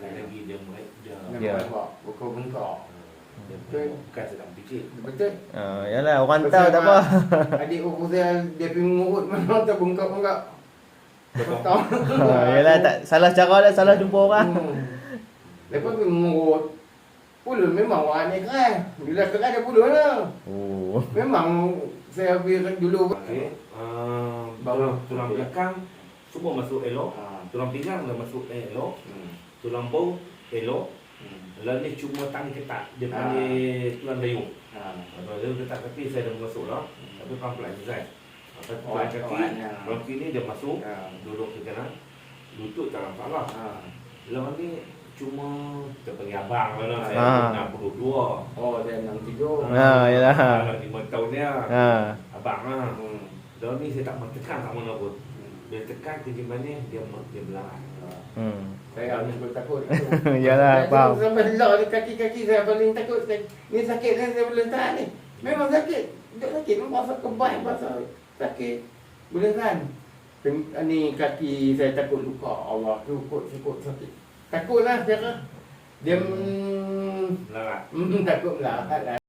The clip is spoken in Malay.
lagi dia Ya. Pukul bengkok. dia bukan sedang pijit. Betul. Yalah orang tahu tak apa. Adik aku saya dia pergi mengurut mana tak bengkok-bengkok. Betul. Yalah tak salah cara dah, salah jumpa orang. Lepas pergi mengurut. Pulun memang orang ni keras. Bila keras dia pulun lah. Oh. Memang saya pergi dulu. Okey. Tulang belakang semua masuk elok. Tulang pinggang dah masuk elok. Tulang bau elok. Lalu ni cuma tang ketat. Dia panggil tulang dayung. Tulang dayung ketat kaki saya dah masuk lah. Tapi pelan-pelan je kan. Tulang kaki ni dia masuk. Duduk ke kanan. Lutut tak salah. Lepas ni cuma kita panggil abang lah. Saya 62. Oh, saya 63. Yalah. 5 tahun dia. Abang lah. Lepas ni saya tak mahu tekan tak mana pun. Dia tekan ke mana dia berlarat. Saya takut. Yalah, faham. Sampai lah kaki-kaki saya paling takut. Ni sakit saya boleh tahan ni. Memang sakit. Duk sakit memang pasal kebal pasal sakit. Boleh tahan. Ni kaki saya takut luka. Allah tu kot sakit. Takutlah saya. Dia Melarat. takut melarat lah.